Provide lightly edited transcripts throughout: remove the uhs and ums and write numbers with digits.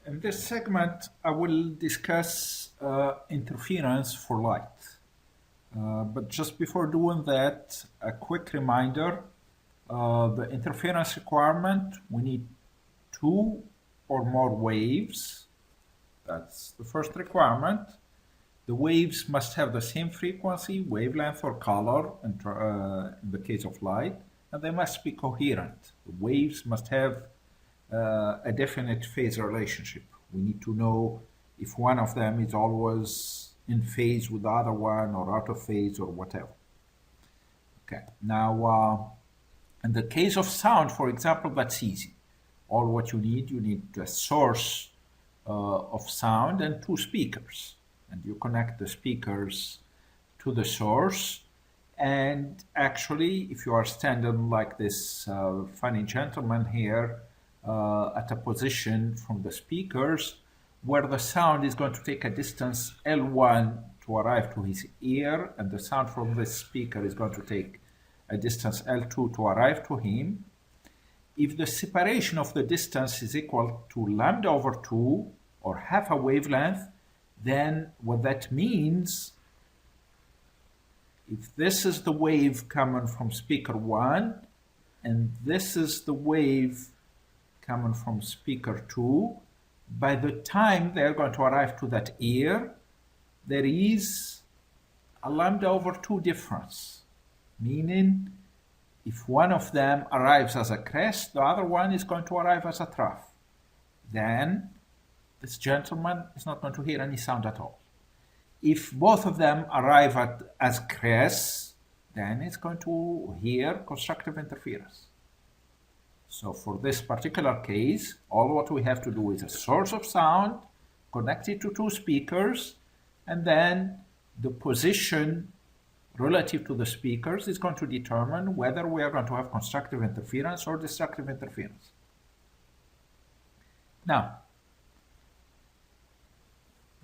In this segment, I will discuss interference for light. But just before doing that, a quick reminder, the interference requirement, we need 2 or more waves. That's the first requirement. The waves must have the same frequency, wavelength, or color in the case of light, and they must be coherent. The waves must have a definite phase relationship. We need to know if one of them is always in phase with the other one or out of phase or whatever. Okay, now in the case of sound, for example, that's easy. All what you need a source of sound and 2 speakers. And you connect the speakers to the source. And actually, if you are standing like this funny gentleman here, at a position from the speakers where the sound is going to take a distance L1 to arrive to his ear, and the sound from this speaker is going to take a distance L2 to arrive to him. If the separation of the distance is equal to lambda over 2 or half a wavelength, then what that means, if this is the wave coming from speaker 1 and this is the wave coming from speaker 2, by the time they're going to arrive to that ear, there is a lambda over 2 difference, meaning if one of them arrives as a crest, the other one is going to arrive as a trough. Then this gentleman is not going to hear any sound at all. If both of them arrive as crests, then it's going to hear constructive interference. So for this particular case, all what we have to do is a source of sound connected to 2 speakers, and then the position relative to the speakers is going to determine whether we are going to have constructive interference or destructive interference. Now,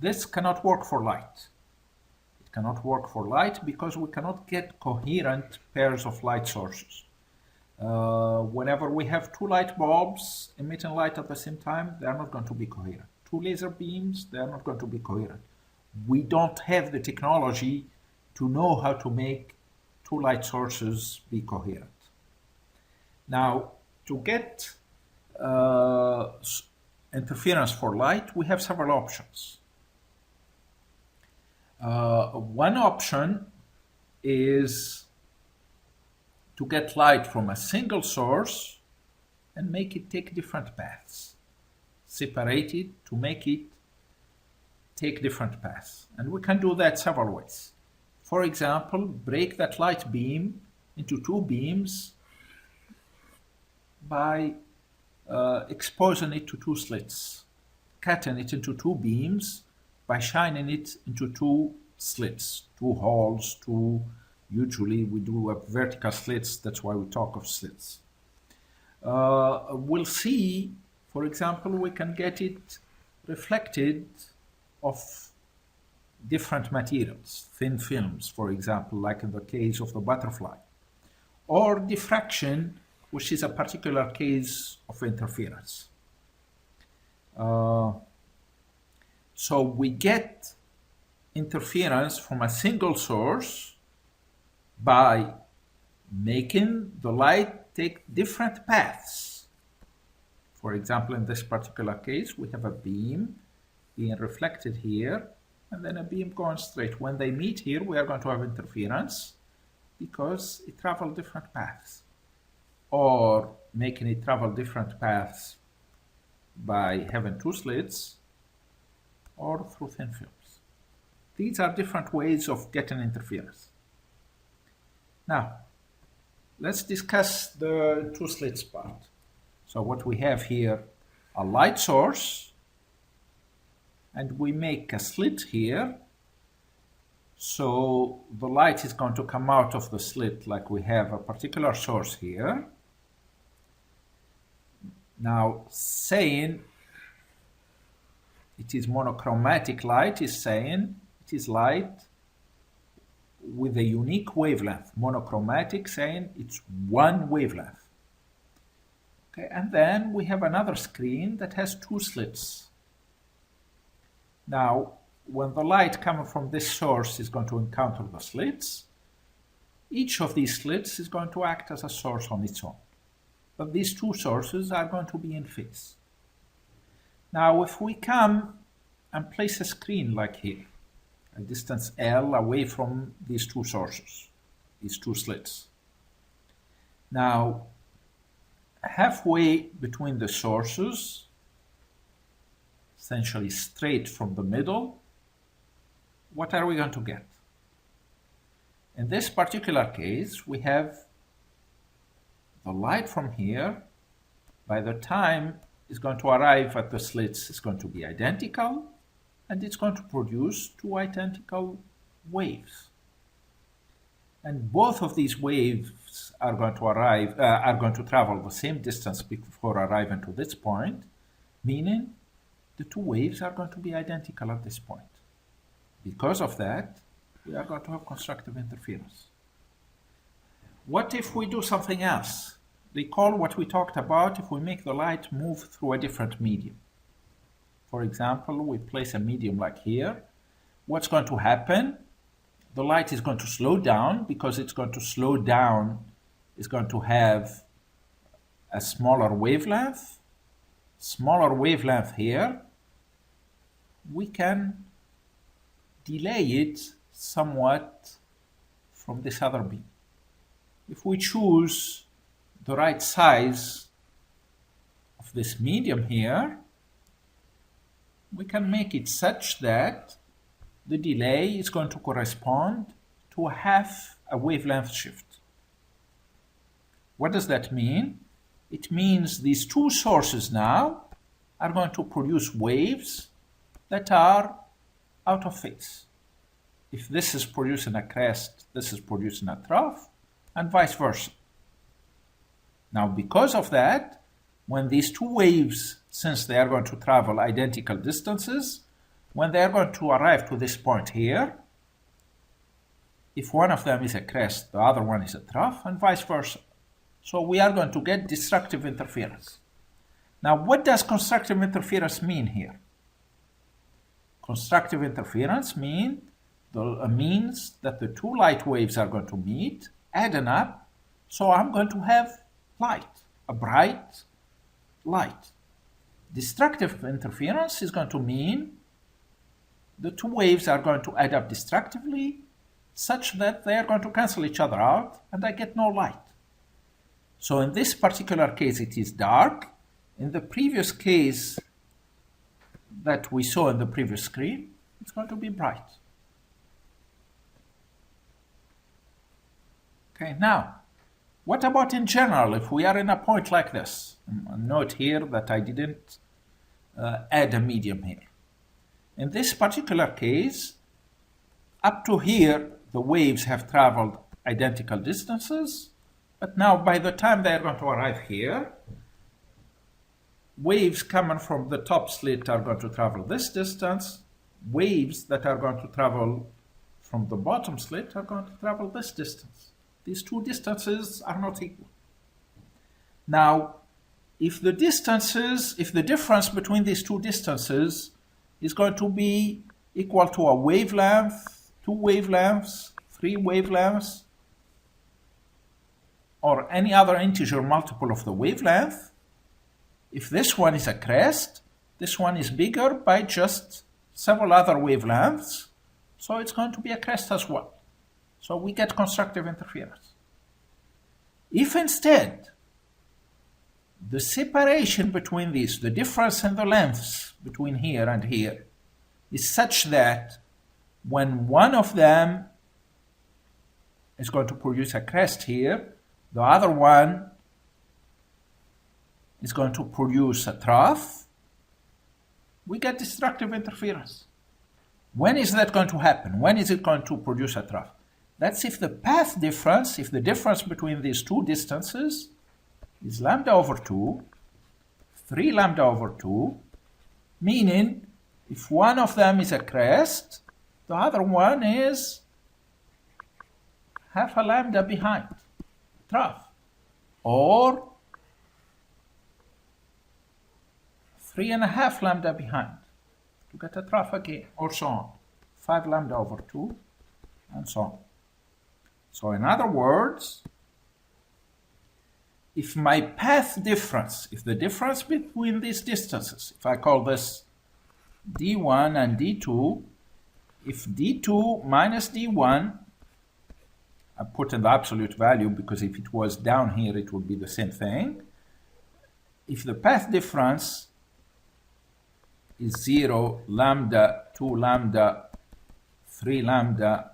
this cannot work for light. It cannot work for light because we cannot get coherent pairs of light sources. Whenever we have 2 light bulbs emitting light at the same time, they are not going to be coherent. 2 laser beams, they are not going to be coherent. We don't have the technology to know how to make 2 light sources be coherent. Now, to get interference for light, we have several options. One option is to get light from a single source and make it take different paths. Separate it to make it take different paths. And we can do that several ways. For example, break that light beam into 2 beams by exposing it to 2 slits, cutting it into 2 beams by shining it into 2 slits, 2 holes, usually we do vertical slits, that's why we talk of slits. We'll see, for example, we can get it reflected of different materials, thin films, for example, like in the case of the butterfly, or diffraction, which is a particular case of interference. So we get interference from a single source by making the light take different paths. For example, in this particular case, we have a beam being reflected here, and then a beam going straight. When they meet here, we are going to have interference because it travels different paths. Or making it travel different paths by having 2 slits or through thin films. These are different ways of getting interference. Now, let's discuss the 2 slits part. So what we have here, a light source, and we make a slit here. So the light is going to come out of the slit like we have a particular source here. Now, saying it is monochromatic light is saying it is light with a unique wavelength. Monochromatic saying it's 1 wavelength. Okay, and then we have another screen that has 2 slits. Now, when the light coming from this source is going to encounter the slits, each of these slits is going to act as a source on its own. But these two sources are going to be in phase. Now, if we come and place a screen like here, a distance L away from these two sources, these two slits. Now, halfway between the sources, essentially straight from the middle, what are we going to get? In this particular case, we have the light from here. By the time it's going to arrive at the slits, it's going to be identical, and it's going to produce two identical waves. And both of these waves are going to travel the same distance before arriving to this point, meaning the two waves are going to be identical at this point. Because of that, we are going to have constructive interference. What if we do something else? Recall what we talked about if we make the light move through a different medium. For example, we place a medium like here. What's going to happen? The light is going to slow down. Because it's going to slow down, it's going to have a smaller wavelength. Smaller wavelength here. We can delay it somewhat from this other beam. If we choose the right size of this medium here, we can make it such that the delay is going to correspond to half a wavelength shift. What does that mean? It means these two sources now are going to produce waves that are out of phase. If this is producing a crest, this is producing a trough, and vice versa. Now, because of that, when these two waves, since they are going to travel identical distances, when they are going to arrive to this point here, if one of them is a crest, the other one is a trough, and vice versa. So we are going to get destructive interference. Now, what does constructive interference mean here? Constructive interference means that the two light waves are going to meet, adding up, so I'm going to have light, a bright light. Destructive interference is going to mean the two waves are going to add up destructively such that they are going to cancel each other out and I get no light. So in this particular case it is dark. In the previous case that we saw in the previous screen, it's going to be bright. Okay, now, what about in general if we are in a point like this? Note here that I didn't add a medium here. In this particular case, up to here, the waves have traveled identical distances, but now by the time they are going to arrive here, waves coming from the top slit are going to travel this distance, waves that are going to travel from the bottom slit are going to travel this distance. These two distances are not equal. Now, if the difference between these two distances is going to be equal to a wavelength, two wavelengths, three wavelengths, or any other integer multiple of the wavelength, if this one is a crest, this one is bigger by just several other wavelengths, so it's going to be a crest as well. So we get constructive interference. If instead the separation between these, the difference in the lengths between here and here, is such that when one of them is going to produce a crest here, the other one is going to produce a trough, we get destructive interference. When is that going to happen? When is it going to produce a trough? That's if the path difference, if the difference between these two distances is lambda over 2, 3 lambda over 2, meaning if one of them is a crest, the other one is half a lambda behind, trough, or 3.5 lambda behind. to get a traffic gain, or so on. 5 lambda over 2, and so on. So in other words, if my path difference, if the difference between these distances, if I call this d1 and d2, if d2 minus d1, I put in the absolute value because if it was down here, it would be the same thing. If the path difference is 0, lambda, 2 lambda, 3 lambda,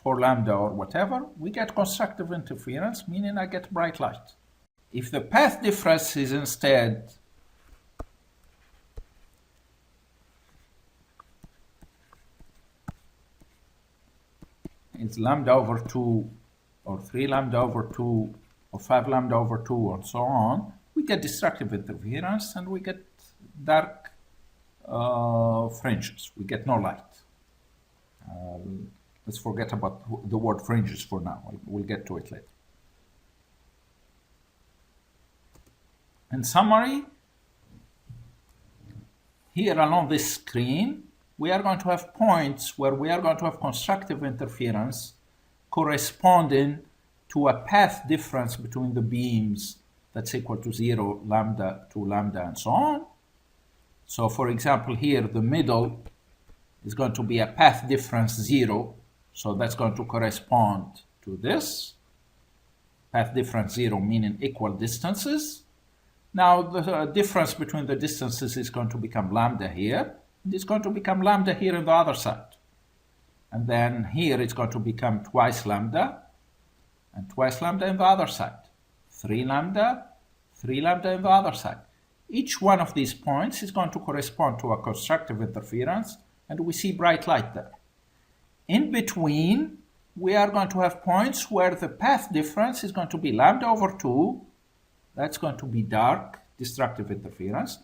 4 lambda, or whatever, we get constructive interference, meaning I get bright light. If the path difference is instead it's lambda over 2, or 3 lambda over 2, or 5 lambda over 2, and so on, we get destructive interference and we get dark fringes. We get no light. Let's forget about the word fringes for now. We'll get to it later. In summary, here along this screen, we are going to have points where we are going to have constructive interference corresponding to a path difference between the beams that's equal to 0, lambda, 2 lambda, and so on. So for example, here the middle is going to be a path difference 0, so that's going to correspond to this. Path difference 0 meaning equal distances. Now the difference between the distances is going to become lambda here. It's going to become lambda here on the other side. And then here it's going to become twice lambda, and twice lambda on the other side. 3 lambda on the other side. Each one of these points is going to correspond to a constructive interference, and we see bright light there. In between, we are going to have points where the path difference is going to be lambda over 2. That's going to be dark, destructive interference.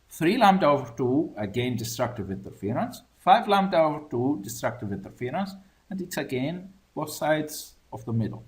3 lambda over 2, again destructive interference. 5 lambda over 2, destructive interference. And it's again both sides of the middle.